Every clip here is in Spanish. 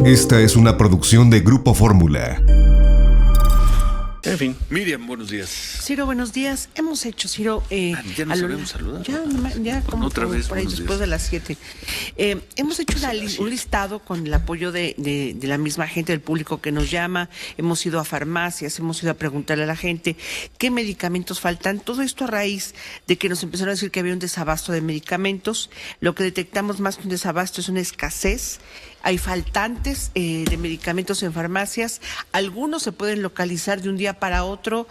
Esta es una producción de Grupo Fórmula. En fin. Miriam, buenos días. Ciro, buenos días. Hemos hecho, Ciro... ya nos habíamos saludado. Ya como otra vez, por ahí después de las 7. Hemos hecho un listado con el apoyo de la misma gente, del público que nos llama. Hemos ido a farmacias, hemos ido a preguntarle a la gente qué medicamentos faltan. Todo esto a raíz de que nos empezaron a decir que había un desabasto de medicamentos. Lo que detectamos más que un desabasto es una escasez. Hay faltantes de medicamentos en farmacias. Algunos se pueden localizar de un día para otro.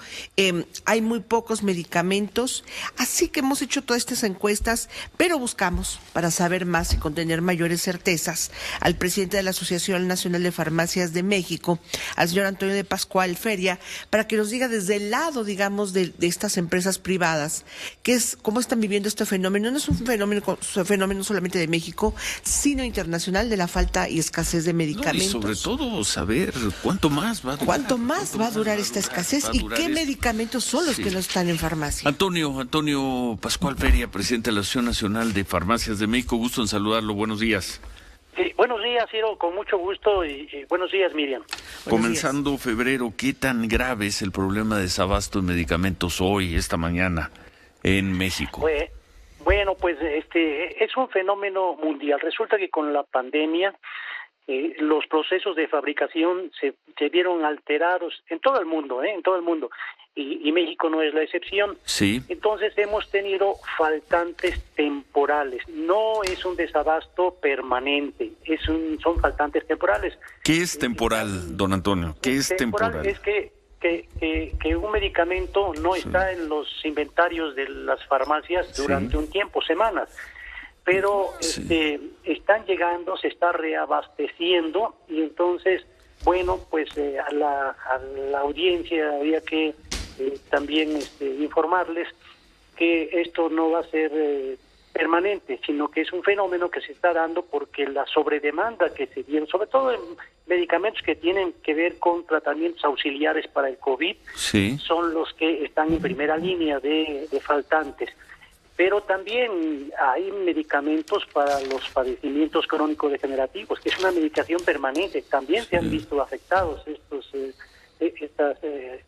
Hay muy pocos medicamentos. Así que hemos hecho todas estas encuestas, pero buscamos, para saber más y con tener mayores certezas, al presidente de la Asociación Nacional de Farmacias de México, al señor Antonio de Pascual Feria, para que nos diga desde el lado, digamos, de estas empresas privadas, cómo están viviendo este fenómeno. No es un fenómeno solamente de México, sino internacional, de la falta y escasez de medicamentos. No, y sobre todo saber cuánto más va a durar. ¿Cuánto más va a durar esta escasez y qué medicamentos son los que no están en farmacia? Antonio Pascual Feria, presidente de la Asociación Nacional de Farmacias de México, gusto en saludarlo, buenos días. Sí, buenos días, Ciro, con mucho gusto y buenos días, Miriam. Comenzando febrero, ¿qué tan grave es el problema de desabasto de medicamentos hoy, esta mañana, en México? Bueno, pues es un fenómeno mundial. Resulta que con la pandemia los procesos de fabricación se vieron alterados en todo el mundo, y México no es la excepción. Sí. Entonces hemos tenido faltantes temporales. No es un desabasto permanente, son faltantes temporales. ¿Qué es temporal, don Antonio? ¿Qué es temporal? Es que un medicamento no está en los inventarios de las farmacias durante un tiempo, semanas, pero están llegando, se está reabasteciendo y entonces, bueno, pues a la audiencia había que también informarles que esto no va a ser permanente, sino que es un fenómeno que se está dando porque la sobredemanda que se dio, sobre todo en medicamentos que tienen que ver con tratamientos auxiliares para el COVID, son los que están en primera línea de faltantes. Pero también hay medicamentos para los padecimientos crónico-degenerativos, que es una medicación permanente. También se han visto afectados estas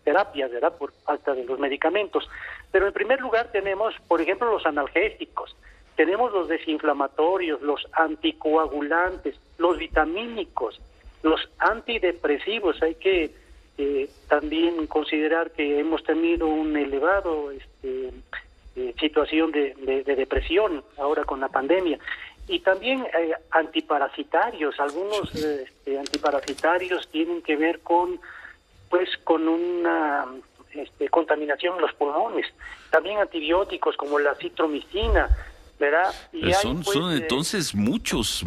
terapias, ¿verdad?, por falta de los medicamentos. Pero en primer lugar tenemos, por ejemplo, los analgésicos, tenemos los desinflamatorios, los anticoagulantes, los vitamínicos, los antidepresivos. Hay que también considerar que hemos tenido un elevado situación de depresión ahora con la pandemia. Y también antiparasitarios. Algunos antiparasitarios tienen que ver con una contaminación en los pulmones. También antibióticos como la citromicina, ¿verdad? Y son entonces muchos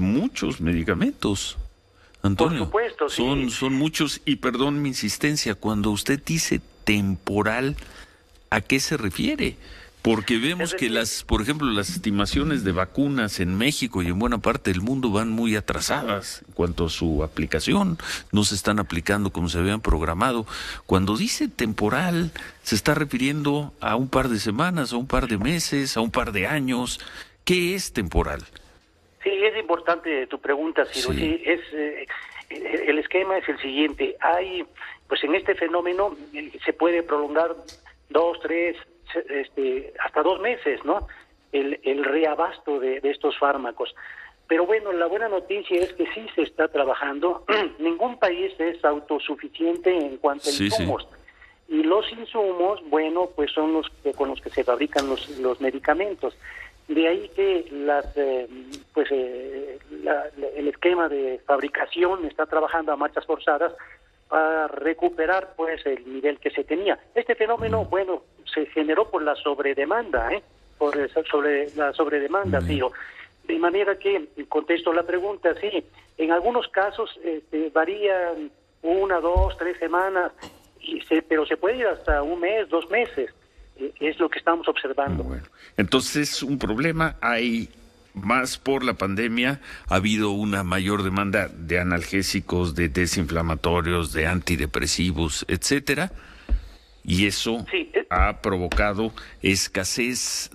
medicamentos, Antonio. Por supuesto, sí. Son muchos, y perdón mi insistencia, cuando usted dice temporal, ¿a qué se refiere? Porque vemos que por ejemplo, las estimaciones de vacunas en México y en buena parte del mundo van muy atrasadas en cuanto a su aplicación, no se están aplicando como se habían programado. Cuando dice temporal, se está refiriendo a un par de semanas, a un par de meses, a un par de años. ¿Qué es temporal? Sí, es importante tu pregunta, Ciro. Sí, el esquema es el siguiente. Pues en este fenómeno se puede prolongar 2, 3, hasta 2 meses, ¿no? El reabasto de estos fármacos. Pero bueno, la buena noticia es que sí se está trabajando. Ningún país es autosuficiente en cuanto a insumos. Y los insumos, bueno, pues son los con los que se fabrican los medicamentos. De ahí que el esquema de fabricación está trabajando a marchas forzadas para recuperar pues el nivel que se tenía. Este fenómeno, bueno, se generó por la sobredemanda, sobre la sobredemanda, Ciro. De manera que, contesto la pregunta, sí, en algunos casos varían 1, 2, 3 semanas, pero se puede ir hasta 1 mes, 2 meses. Es lo que estamos observando. Bueno, entonces, un problema hay más por la pandemia, ha habido una mayor demanda de analgésicos, de desinflamatorios, de antidepresivos, etcétera, y eso ha provocado escasez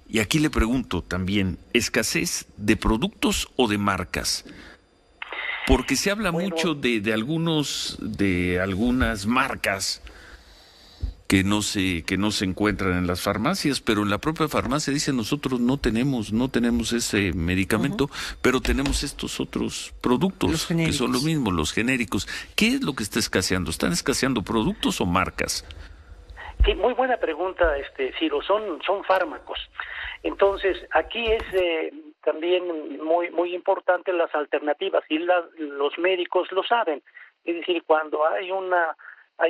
y aquí le pregunto también, ¿escasez de productos o de marcas? Porque se habla Bueno, mucho de algunas marcas que no se encuentran en las farmacias, pero en la propia farmacia dicen nosotros no tenemos ese medicamento, pero tenemos estos otros productos que son lo mismo, los genéricos. ¿Qué es lo que está escaseando? ¿Están escaseando productos o marcas? Sí, muy buena pregunta, Ciro. Son fármacos. Entonces, aquí es también muy importante las alternativas, y los médicos lo saben. Es decir, cuando hay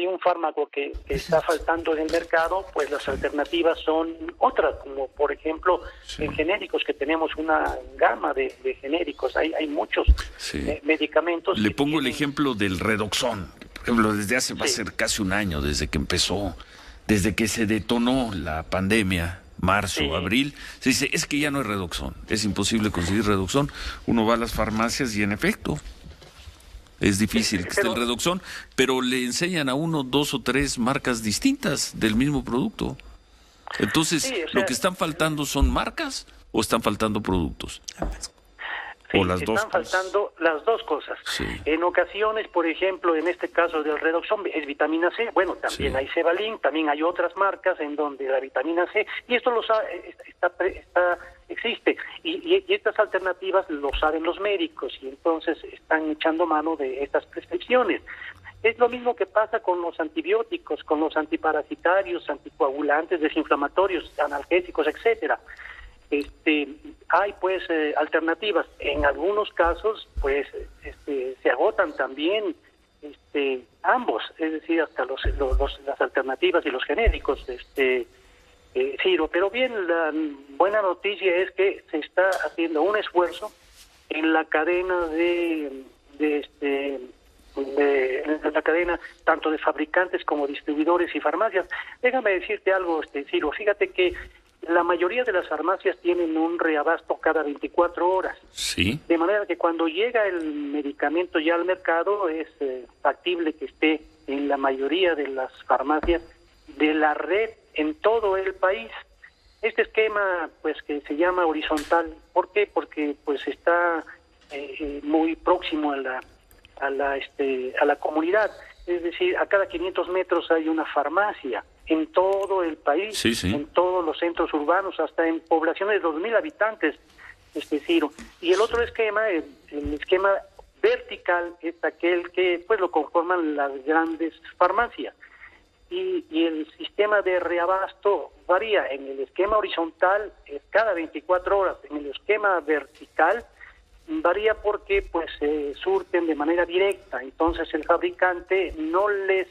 un fármaco que está faltando en el mercado, pues las alternativas son otras, como por ejemplo en genéricos, que tenemos una gama de genéricos, hay muchos medicamentos. Le pongo el ejemplo del Redoxon, por ejemplo, va a ser casi un año desde que se detonó la pandemia, marzo, abril, se dice, es que ya no hay Redoxon, es imposible conseguir Redoxon. Uno va a las farmacias y en efecto es difícil que esté el Redoxon, pero le enseñan a uno 2 o 3 marcas distintas del mismo producto. Entonces, ¿lo que están faltando son marcas o están faltando productos? Sí, o las dos están cosas. faltando las dos cosas. Sí. En ocasiones, por ejemplo, en este caso del Redoxon, es vitamina C. Bueno, también hay Cevalin, también hay otras marcas en donde la vitamina C, y esto existe. Y estas alternativas lo saben los médicos, y entonces están echando mano de estas prescripciones. Es lo mismo que pasa con los antibióticos, con los antiparasitarios, anticoagulantes, desinflamatorios, analgésicos, etcétera. Hay pues alternativas. En algunos casos pues se agotan también ambos, es decir, hasta las alternativas y los genéricos, Ciro. Pero bien, la buena noticia es que se está haciendo un esfuerzo en la cadena en la cadena tanto de fabricantes como distribuidores y farmacias. Déjame decirte algo, Ciro. Fíjate que la mayoría de las farmacias tienen un reabasto cada 24 horas. Sí. De manera que cuando llega el medicamento ya al mercado, es factible que esté en la mayoría de las farmacias de la red en todo el país. Este esquema, pues, que se llama horizontal. ¿Por qué? Porque pues está muy próximo a la comunidad. Es decir, a cada 500 metros hay una farmacia en todo el país, en todos los centros urbanos, hasta en poblaciones de 2,000 habitantes, Ciro. Y el otro esquema, el esquema vertical, es aquel que pues lo conforman las grandes farmacias. Y el sistema de reabasto varía. En el esquema horizontal es cada 24 horas, en el esquema vertical varía porque pues se surten de manera directa. Entonces el fabricante no les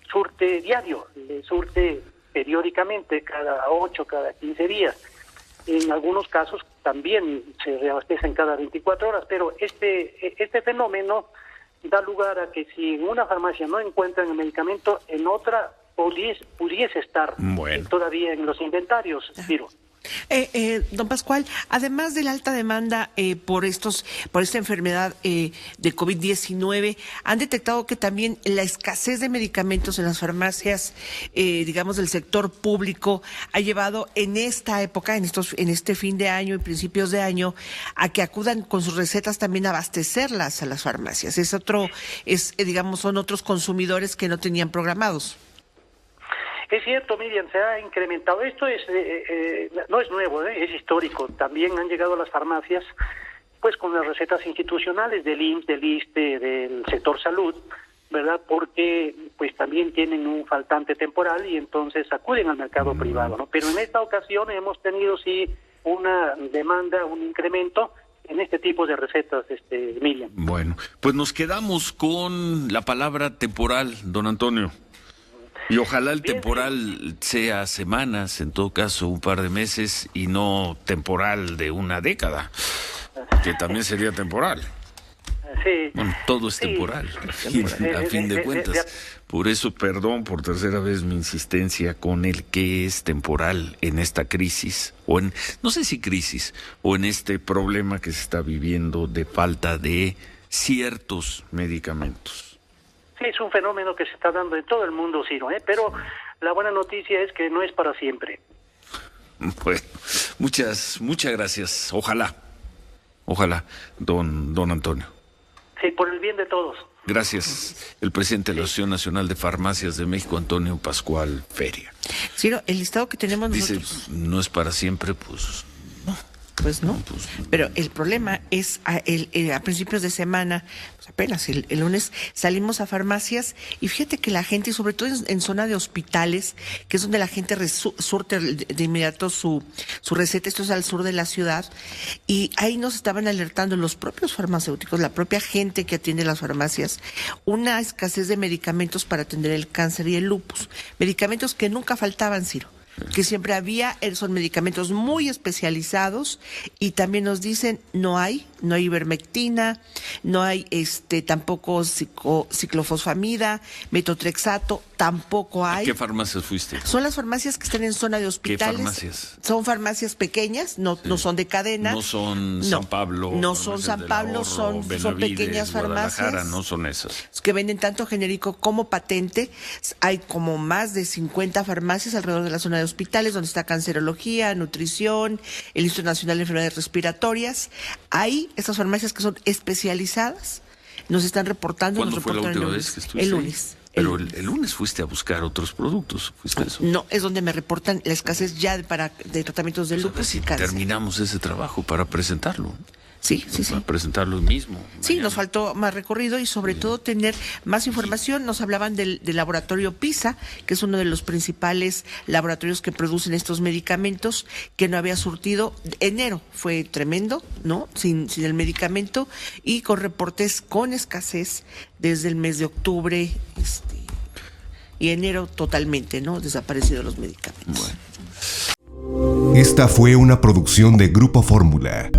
surte diario, le surte periódicamente, cada 8, cada 15 días. En algunos casos también se reabastecen cada 24 horas, pero este fenómeno da lugar a que si en una farmacia no encuentran el medicamento, en otra pudiese estar todavía en los inventarios, Ciro. Don Pascual, además de la alta demanda por esta enfermedad de COVID-19, ¿han detectado que también la escasez de medicamentos en las farmacias, digamos, del sector público, ha llevado en esta época, en este fin de año y principios de año, a que acudan con sus recetas también a abastecerlas a las farmacias? Digamos, son otros consumidores que no tenían programados. Es cierto, Miriam, se ha incrementado. Esto no es nuevo, es histórico. También han llegado a las farmacias pues con las recetas institucionales del IMSS, del ISSSTE, del sector salud, ¿verdad? Porque pues también tienen un faltante temporal y entonces acuden al mercado privado, ¿no? Pero en esta ocasión hemos tenido sí una demanda, un incremento en este tipo de recetas, Miriam. Bueno, pues nos quedamos con la palabra temporal, don Antonio. Y ojalá el temporal sea semanas, en todo caso un par de meses, y no temporal de una década, que también sería temporal. Sí. Bueno, todo es temporal, a fin de cuentas. Por eso, perdón por tercera vez mi insistencia con el que es temporal en esta crisis, no sé si crisis, o en este problema que se está viviendo de falta de ciertos medicamentos. Sí, es un fenómeno que se está dando en todo el mundo, Ciro, pero la buena noticia es que no es para siempre. Bueno, muchas gracias. Ojalá, don Antonio. Sí, por el bien de todos. Gracias. El presidente de la Asociación Nacional de Farmacias de México, Antonio Pascual Feria. Ciro, el listado que tenemos Dice, nosotros... no es para siempre, pues... Pues no, pero el problema es a principios de semana, pues apenas el lunes salimos a farmacias y fíjate que la gente, y sobre todo en zona de hospitales, que es donde la gente surte de inmediato su receta, esto es al sur de la ciudad, y ahí nos estaban alertando los propios farmacéuticos, la propia gente que atiende las farmacias, una escasez de medicamentos para atender el cáncer y el lupus, medicamentos que nunca faltaban, Ciro, que siempre había, son medicamentos muy especializados, y también nos dicen no hay ivermectina, no hay tampoco ciclofosfamida, metotrexato, tampoco hay. ¿A qué farmacias fuiste? Son las farmacias que están en zona de hospitales. ¿Qué farmacias? Son farmacias pequeñas, no son de cadena. No son San Pablo. No son San Pablo, son pequeñas farmacias. No son esas. Que venden tanto genérico como patente. Hay como más de 50 farmacias alrededor de la zona de hospitales, donde está cancerología, nutrición, el Instituto Nacional de Enfermedades Respiratorias. Hay estas farmacias que son especializadas, nos están reportando. ¿Cuándo fue la última vez que estuviste? El lunes. Pero el lunes fuiste a buscar otros productos, ¿fuiste eso? No, es donde me reportan la escasez ya de tratamientos de lupus y cáncer. Terminamos ese trabajo para presentarlo. Sí. Para presentarlo mismo. Sí, mañana. nos faltó más recorrido y sobre todo tener más información. Nos hablaban del laboratorio PISA, que es uno de los principales laboratorios que producen estos medicamentos, que no había surtido. Enero fue tremendo, ¿no? Sin el medicamento, y con reportes con escasez desde el mes de octubre, y enero totalmente, ¿no? Desaparecidos los medicamentos. Esta fue una producción de Grupo Fórmula.